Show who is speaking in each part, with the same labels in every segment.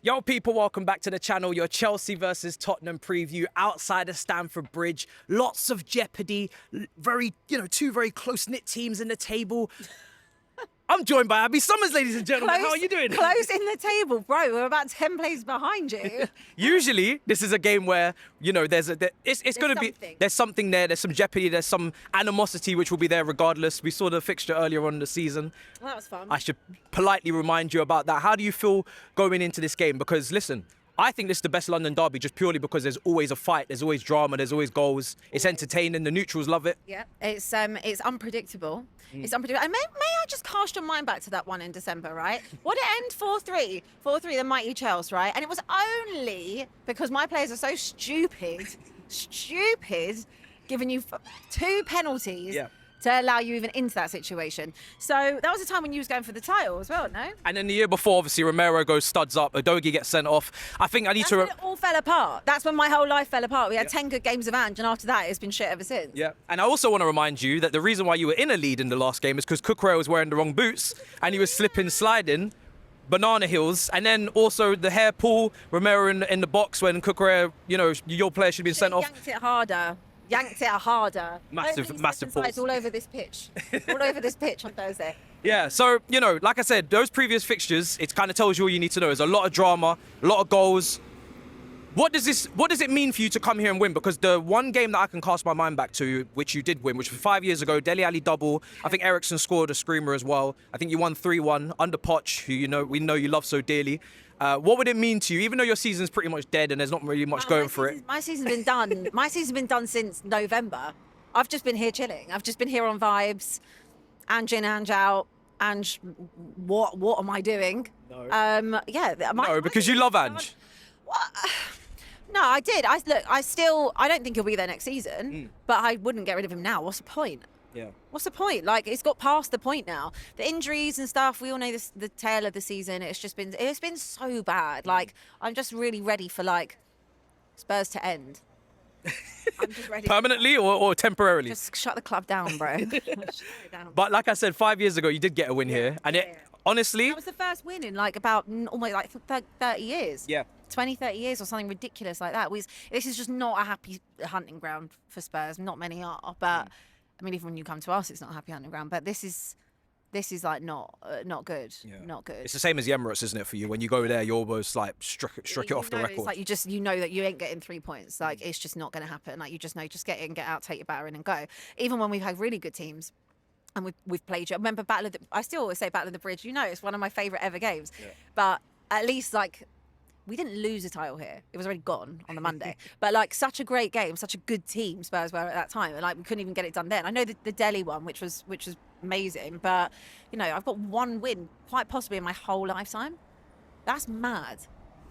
Speaker 1: Yo, people, welcome back to the channel. Your Chelsea versus Tottenham preview outside of Stamford Bridge. Lots of jeopardy. Two very close-knit teams in the table. I'm joined by ABBI Summers, ladies and gentlemen. How are you doing?
Speaker 2: Close in the table, bro. We're about 10 plays behind you.
Speaker 1: Usually, this is a game where, there's going to be, there's something there, there's some jeopardy, there's some animosity which will be there regardless. We saw the fixture earlier on in the season.
Speaker 2: Well, that was fun.
Speaker 1: I should politely remind you about that. How do you feel going into this game? Because listen, I think this is the best London derby just purely because there's always a fight, there's always drama, there's always goals. It's entertaining, the neutrals love it.
Speaker 2: Yeah, it's unpredictable. It's unpredictable. And may I just cast your mind back to that one in December, right? What it end 4-3? 4-3, the mighty Chelsea, right? And it was only because my players are so stupid, giving you 2 penalties.
Speaker 1: Yeah.
Speaker 2: To allow you even into that situation. So that was the time when you was going for the title as well, no?
Speaker 1: And then the year before, obviously, Romero goes studs up, Udogie gets sent off. I think I need
Speaker 2: That's
Speaker 1: to...
Speaker 2: when it all fell apart. That's when my whole life fell apart. We had 10 good games of Ange, and after that, it's been shit ever since.
Speaker 1: Yeah, and I also want to remind you that the reason why you were in a lead in the last game is because Cucurella was wearing the wrong boots, and he was slipping, sliding, banana heels, and then also the hair pull, Romero in the box when Cucurella, your player should be sent off.
Speaker 2: Yanked it harder.
Speaker 1: Massive balls.
Speaker 2: All over this pitch. All over this pitch on Thursday.
Speaker 1: Yeah, so, like I said, those previous fixtures, it kind of tells you all you need to know. There's a lot of drama, a lot of goals. What does it mean for you to come here and win? Because the one game that I can cast my mind back to, which you did win, which was 5 years ago, Dele Alli double. I think Ericsson scored a screamer as well. I think you won 3-1 under Poch, who we know you love so dearly. What would it mean to you, even though your season's pretty much dead and there's not really much going for it?
Speaker 2: My season's been done. My season's been done since November. I've just been here chilling. I've just been here on vibes, Ange in, Ange out. Ange, what am I doing?
Speaker 1: No.
Speaker 2: No,
Speaker 1: because you love Ange.
Speaker 2: No, I did. I don't think he'll be there next season, but I wouldn't get rid of him now. What's the point?
Speaker 1: Yeah.
Speaker 2: What's the point? Like, it's got past the point now. The injuries and stuff, we all know this, the tail of the season. It's been so bad. Like, I'm just really ready for Spurs to end. I'm just ready.
Speaker 1: Permanently or temporarily?
Speaker 2: Just shut the club down, bro. Shut it down.
Speaker 1: But like I said, 5 years ago, you did get a win here. And honestly...
Speaker 2: That was the first win in about almost 30 years.
Speaker 1: Yeah.
Speaker 2: 20, 30 years or something ridiculous like that. This is just not a happy hunting ground for Spurs. Not many are, but... I mean, even when you come to us, it's not a happy hunting ground. But this is not good.
Speaker 1: Yeah.
Speaker 2: Not good.
Speaker 1: It's the same as the Emirates, isn't it? For you, when you go there, you almost struck it off the record.
Speaker 2: It's like you know that you ain't getting 3 points. Like, it's just not going to happen. Like, you just know, just get in, get out, take your batter in, and go. Even when we've had really good teams, and we've played you. I remember I still always say Battle of the Bridge. It's one of my favourite ever games. Yeah. But at least we didn't lose a title here. It was already gone on the Monday. But such a great game, such a good team Spurs were at that time. And we couldn't even get it done then. I know the Delhi one, which was amazing. But, I've got one win, quite possibly in my whole lifetime. That's mad.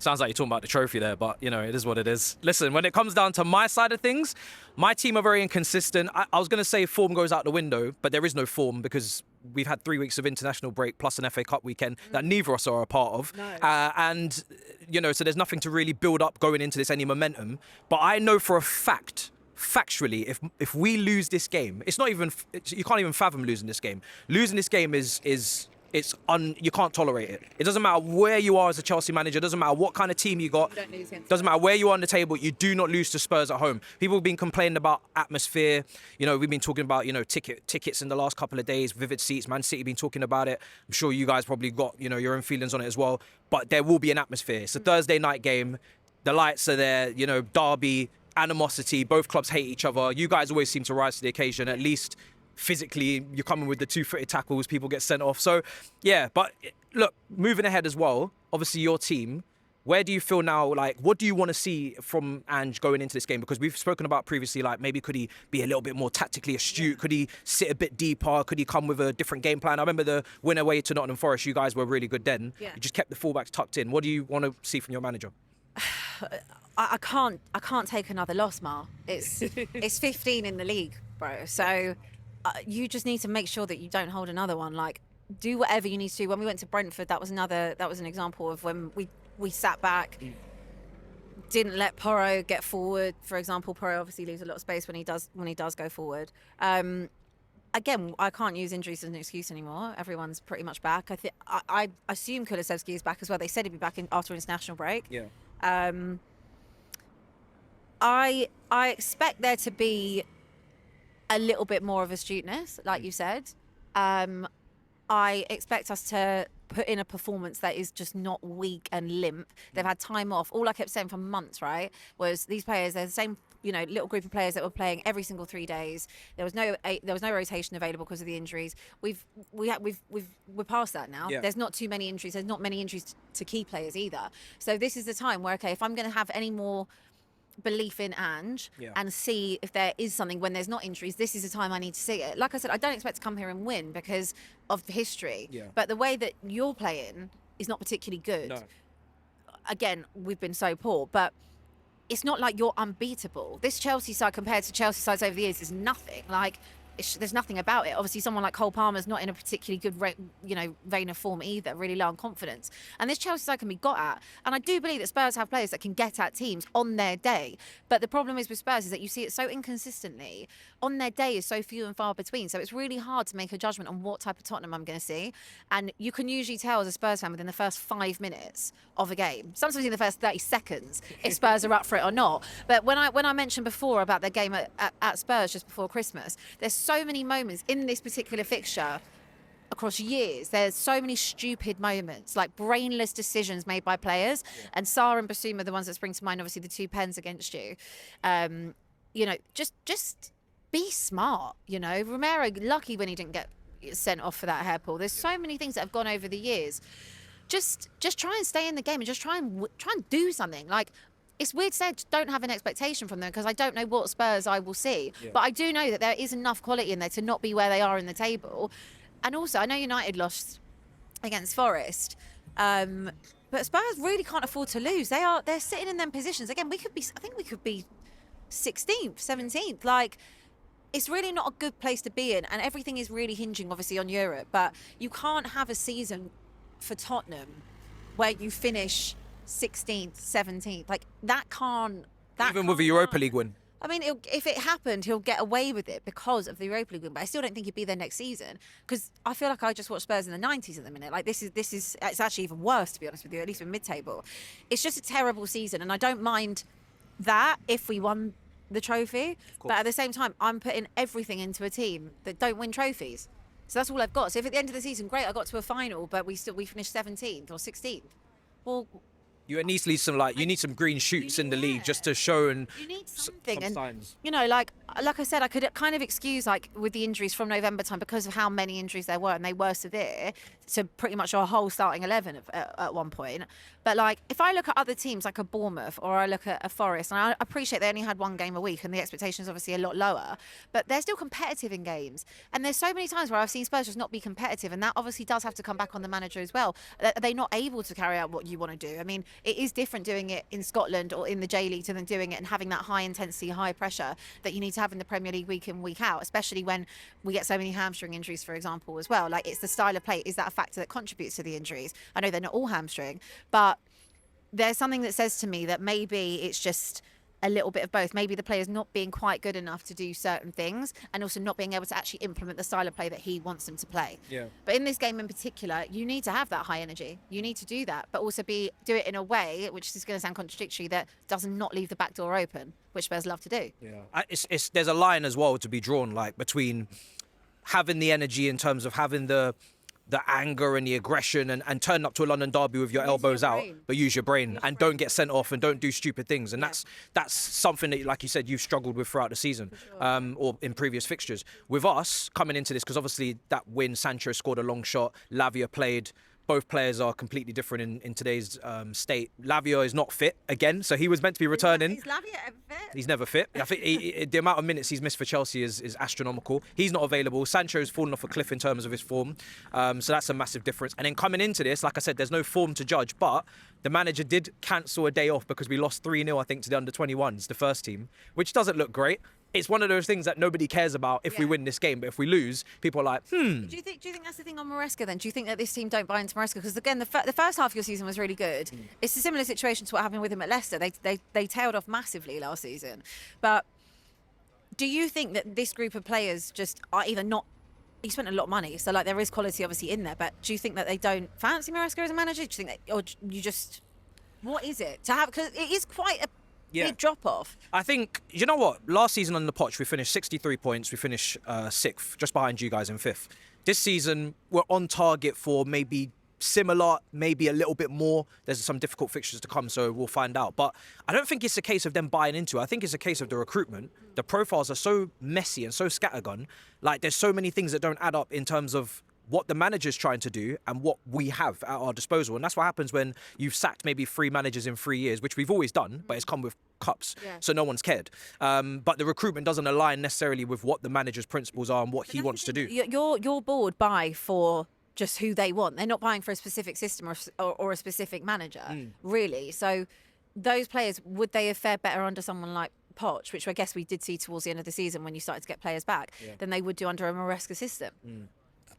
Speaker 1: Sounds like you're talking about the trophy there, but, it is what it is. Listen, when it comes down to my side of things, my team are very inconsistent. I was going to say form goes out the window, but there is no form because we've had 3 weeks of international break plus an FA Cup weekend that neither of us are a part of.
Speaker 2: No.
Speaker 1: So there's nothing to really build up going into this, any momentum. But I know for a fact, factually, if we lose this game, you can't even fathom losing this game. Losing this game you can't tolerate it. It doesn't matter where you are as a Chelsea manager. It doesn't matter what kind of team you got.
Speaker 2: You don't lose against
Speaker 1: doesn't matter where you are on the table. You do not lose to Spurs at home. People have been complaining about atmosphere. We've been talking about tickets in the last couple of days, vivid seats. Man City been talking about it. I'm sure you guys probably got your own feelings on it as well. But there will be an atmosphere. It's a Thursday night game. The lights are there. Derby, animosity. Both clubs hate each other. You guys always seem to rise to the occasion. At least physically, you're coming with the 2-footed tackles, people get sent off. So, yeah, but look, moving ahead as well, obviously your team, where do you feel now, what do you want to see from Ange going into this game? Because we've spoken about previously, maybe could he be a little bit more tactically astute? Yeah. Could he sit a bit deeper? Could he come with a different game plan? I remember the win away to Nottingham Forest, you guys were really good then. Yeah. You just kept the fullbacks tucked in. What do you want to see from your manager?
Speaker 2: I can't take another loss, Mar. It's 15 in the league, bro. So... you just need to make sure that you don't hold another one. Do whatever you need to do. When we went to Brentford, that was an example of when we sat back, didn't let Porro get forward. For example, Porro obviously leaves a lot of space when he does go forward. again, I can't use injuries as an excuse anymore. Everyone's pretty much back. I assume Kulusevski is back as well. They said he'd be back after international break.
Speaker 1: Yeah.
Speaker 2: I expect there to be a little bit more of astuteness, like you said. I expect us to put in a performance that is just not weak and limp. They've had time off. All I kept saying for months, right, was these players, they're the same, little group of players that were playing every single 3 days. There was no rotation available because of the injuries. We're past that now.
Speaker 1: Yeah.
Speaker 2: There's not too many injuries. There's not many injuries to key players either. So this is the time where, okay, if I'm going to have any more belief in Ange and see if there is something when there's not injuries, this is the time I need to see it. Like I said, I don't expect to come here and win because of the history.
Speaker 1: Yeah.
Speaker 2: But the way that you're playing is not particularly good.
Speaker 1: No.
Speaker 2: Again, we've been so poor, but it's not like you're unbeatable. This Chelsea side compared to Chelsea sides over the years is nothing. Like, there's nothing about it. Obviously, someone like Cole Palmer's not in a particularly good, vein of form either, really low on confidence. And this Chelsea side can be got at. And I do believe that Spurs have players that can get at teams on their day. But the problem is with Spurs is that you see it so inconsistently. On their day is so few and far between. So it's really hard to make a judgment on what type of Tottenham I'm going to see. And you can usually tell as a Spurs fan within the first 5 minutes of a game, sometimes in the first 30 seconds, if Spurs are up for it or not. But when I mentioned before about their game at Spurs just before Christmas, there's so many moments in this particular fixture across years. There's so many stupid moments, like brainless decisions made by players. Yeah. And Sarr and Basuma are the ones that spring to mind, obviously the 2 pens against you. Just be smart, Romero, lucky when he didn't get sent off for that hair pull. There's so many things that have gone over the years. Just try and stay in the game and just try and do something. Like, it's weird to say I don't have an expectation from them because I don't know what Spurs I will see. Yeah. But I do know that there is enough quality in there to not be where they are in the table. And also, I know United lost against Forest, but Spurs really can't afford to lose. They're sitting in them positions. Again, I think we could be 16th, 17th. Like, it's really not a good place to be in. And everything is really hinging, obviously, on Europe. But you can't have a season for Tottenham where you finish 16th, 17th, like that can't.
Speaker 1: Even with a Europa League win.
Speaker 2: I mean, if it happened, he'll get away with it because of the Europa League win. But I still don't think he'd be there next season because I feel like I just watched Spurs in the 90s at the minute. Like this is it's actually even worse, to be honest with you. At least in mid-table, it's just a terrible season, and I don't mind that if we won the trophy. But at the same time, I'm putting everything into a team that don't win trophies. So that's all I've got. So if at the end of the season, great, I got to a final, but we finished 17th or 16th. Well,
Speaker 1: you at least need some green shoots in the league just to show and
Speaker 2: you need something.
Speaker 1: Some
Speaker 2: and
Speaker 1: signs.
Speaker 2: like I said, I could kind of excuse like with the injuries from November time because of how many injuries there were, and they were severe to pretty much our whole starting 11 at one point. But like if I look at other teams like a Bournemouth or I look at a Forest, and I appreciate they only had one game a week and the expectation is obviously a lot lower, but they're still competitive in games. And there's so many times where I've seen Spurs just not be competitive, and that obviously does have to come back on the manager as well. Are they not able to carry out what you want to do? I mean, it is different doing it in Scotland or in the J League than doing it and having that high intensity, high pressure that you need to have in the Premier League week in, week out, especially when we get so many hamstring injuries, for example, as well. Like, it's the style of play. Is that a factor that contributes to the injuries? I know they're not all hamstring, but there's something that says to me that maybe it's just a little bit of both. Maybe the player's not being quite good enough to do certain things and also not being able to actually implement the style of play that he wants them to play.
Speaker 1: Yeah.
Speaker 2: But in this game in particular, you need to have that high energy. You need to do that, but also do it in a way, which is going to sound contradictory, that does not leave the back door open, which Spurs love to do.
Speaker 1: Yeah. There's a line as well to be drawn, like between having the energy in terms of having the anger and the aggression and turn up to a London derby with your elbows out, but use your brain and don't get sent off and don't do stupid things. And that's something that, like you said, you've struggled with throughout the season, or in previous fixtures. With us coming into this, because obviously that win, Sancho scored a long shot, Lavia played. Both players are completely different in today's state. Lavia is not fit again, so he was meant to be returning.
Speaker 2: Is Lavia ever fit?
Speaker 1: He's never fit. I think the amount of minutes he's missed for Chelsea is astronomical. He's not available. Sancho's fallen off a cliff in terms of his form, so that's a massive difference. And then coming into this, like I said, there's no form to judge, but the manager did cancel a day off because we lost 3-0, I think, to the under-21s, the first team, which doesn't look great. It's one of those things that nobody cares about if we win this game, but if we lose, people are like,
Speaker 2: Do you think that's the thing on Maresca then? Do you think that this team don't buy into Maresca? Because again, the first half of your season was really good. It's a similar situation to what happened with him at Leicester. They tailed off massively last season. But do you think that this group of players just are either not you spent a lot of money, so like there is quality obviously in there. But do you think that they don't fancy Maresca as a manager? Do you think that, or you just, what is it to have? Because it is quite a big drop off.
Speaker 1: I think, you know what? Last season on the Poch, we finished 63 points. We finished 6th, just behind you guys in 5th. This season, we're on target for maybe similar, maybe a little bit more. There's some difficult fixtures to come, so we'll find out. But I don't think it's a case of them buying into it. I think it's a case of the recruitment. The profiles are so messy and so scattergun. Like, there's so many things that don't add up in terms of what the manager's trying to do and what we have at our disposal. And that's what happens when you've sacked maybe 3 managers in 3 years, which we've always done, but it's come with cups. Yeah. So no one's cared. But the recruitment doesn't align necessarily with what the manager's principles are and what he wants to do.
Speaker 2: Your board buy for just who they want. They're not buying for a specific system or a specific manager, really. So those players, would they have fared better under someone like Poch, which I guess we did see towards the end of the season when you started to get players back, than they would do under a Maresca system?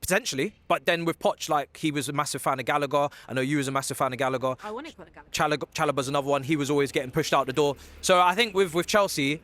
Speaker 1: Potentially, but then with Poch, like, he was a massive fan of Gallagher. I know you was a massive fan of Gallagher.
Speaker 2: I wanted Gallagher.
Speaker 1: Chalobah's another one. He was always getting pushed out the door. So I think with Chelsea,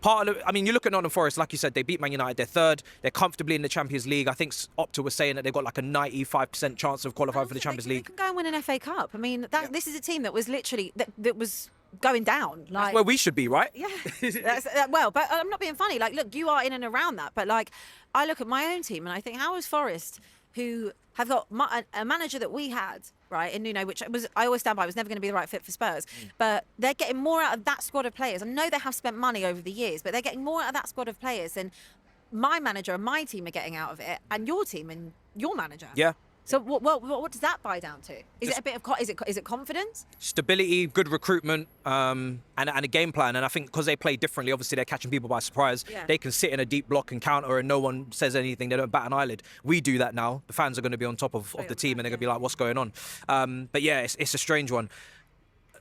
Speaker 1: you look at Nottingham Forest, like you said, they beat Man United. They're 3rd. They're comfortably in the Champions League. I think Opta was saying that they've got like a 95% chance of qualifying for the Champions League.
Speaker 2: They can go and win an FA Cup. I mean, this is a team that was literally that was going down. Like,
Speaker 1: that's where we should be, right?
Speaker 2: Yeah. But I'm not being funny. Like, look, you are in and around that. But like, I look at my own team and I think, how is Forest, who have got a manager that we had, right, in Nuno, which I always stand by, was never going to be the right fit for Spurs. But they're getting more out of that squad of players. I know they have spent money over the years, but they're getting more out of that squad of players than my manager and my team are getting out of it, and your team and your manager.
Speaker 1: Yeah.
Speaker 2: So what does that buy down to? Is it a bit of is it confidence?
Speaker 1: Stability, good recruitment, and a game plan. And I think because they play differently, obviously they're catching people by surprise. Yeah. They can sit in a deep block and counter, and no one says anything. They don't bat an eyelid. We do that now. The fans are going to be on top of the team, and they're going to be like, "What's going on?" But yeah, it's a strange one.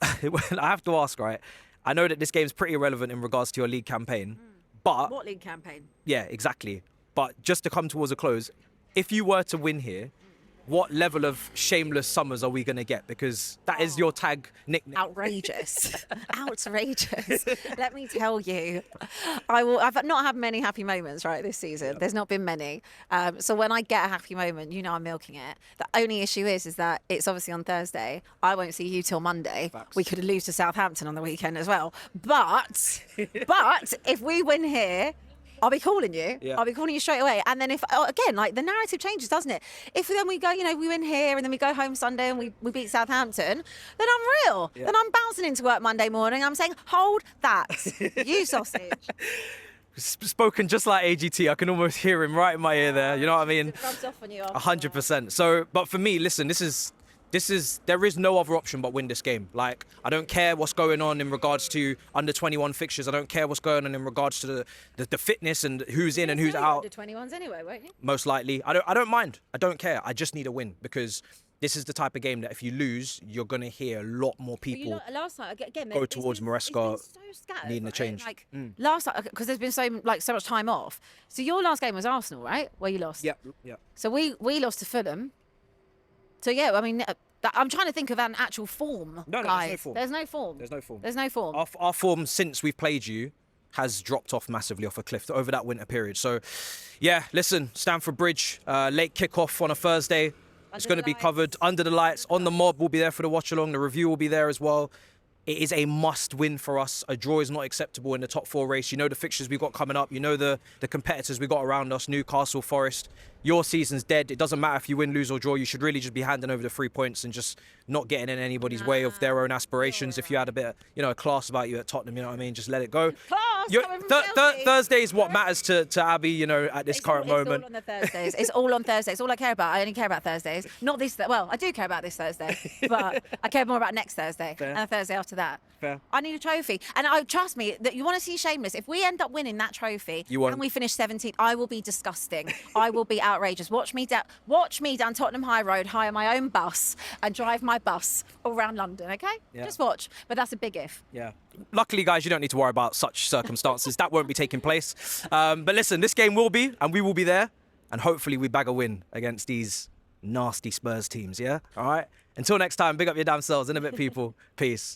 Speaker 1: I have to ask, right? I know that this game's pretty irrelevant in regards to your league campaign, but
Speaker 2: what league campaign?
Speaker 1: Yeah, exactly. But just to come towards a close, if you were to win here, what level of shameless summers are we going to get? Because that is your tag nickname.
Speaker 2: Outrageous. Outrageous. Let me tell you, I've not had many happy moments, right, this season. Yeah. There's not been many. So when I get a happy moment, you know I'm milking it. The only issue is that it's obviously on Thursday. I won't see you till Monday. Facts. We could lose to Southampton on the weekend as well. But if we win here, I'll be calling you. Yeah. I'll be calling you straight away. And then again, like, the narrative changes, doesn't it? If then we go, we win here and then we go home Sunday and we beat Southampton, then I'm real. Yeah. Then I'm bouncing into work Monday morning. I'm saying, hold that, you sausage.
Speaker 1: Spoken just like AGT. I can almost hear him right in my ear there. You know what I mean?
Speaker 2: It rubs off on you.
Speaker 1: 100%. So, but for me, listen, there is no other option but win this game. Like, I don't care what's going on in regards to under 21 fixtures. I don't care what's going on in regards to the fitness and who's in and who's out.
Speaker 2: Under 21s anyway, won't you?
Speaker 1: Most likely. I don't mind. I don't care. I just need a win, because this is the type of game that if you lose, you're going to hear a lot more people
Speaker 2: last night, again,
Speaker 1: go towards Maresca needing a change.
Speaker 2: Like, last night, because there's been so much time off. So your last game was Arsenal, right? Where you lost.
Speaker 1: Yeah.
Speaker 2: So we lost to Fulham. So yeah, I mean, I'm trying to think of an actual form, guys. There's no form. There's no form.
Speaker 1: Our form since we've played you has dropped off massively off a cliff over that winter period. So, yeah, listen, Stamford Bridge, late kickoff on a Thursday. It's going to be covered under the lights. On the Mob will be there for the watch along. The review will be there as well. It is a must win for us. A draw is not acceptable in the top 4 race. You know the fixtures we've got coming up. You know the competitors we've got around us. Newcastle, Forest. Your season's dead. It doesn't matter if you win, lose or draw. You should really just be handing over the 3 points and just not getting in anybody's way of their own aspirations. If you had a bit of, a class about you at Tottenham, you know what I mean? Just let it go. Thursday is what matters to Abby, at this current moment.
Speaker 2: It's all on the Thursdays. It's all on Thursdays. It's all I care about. I only care about Thursdays. Not this. Well, I do care about this Thursday, but I care more about next Thursday. Fair. And the Thursday after that.
Speaker 1: Fair.
Speaker 2: I need a trophy. And trust me, that you want to see Shameless. If we end up winning that trophy and we finish 17th, I will be disgusting. I will be outrageous. Watch me down Tottenham High Road, hire my own bus and drive my bus all around London, okay? Yeah. Just watch. But that's a big if.
Speaker 1: Yeah. Luckily, guys, you don't need to worry about such circumstances. That won't be taking place. But listen, this game will be, and we will be there. And hopefully we bag a win against these nasty Spurs teams, yeah? All right? Until next time, big up your damn selves. In a bit, people. Peace.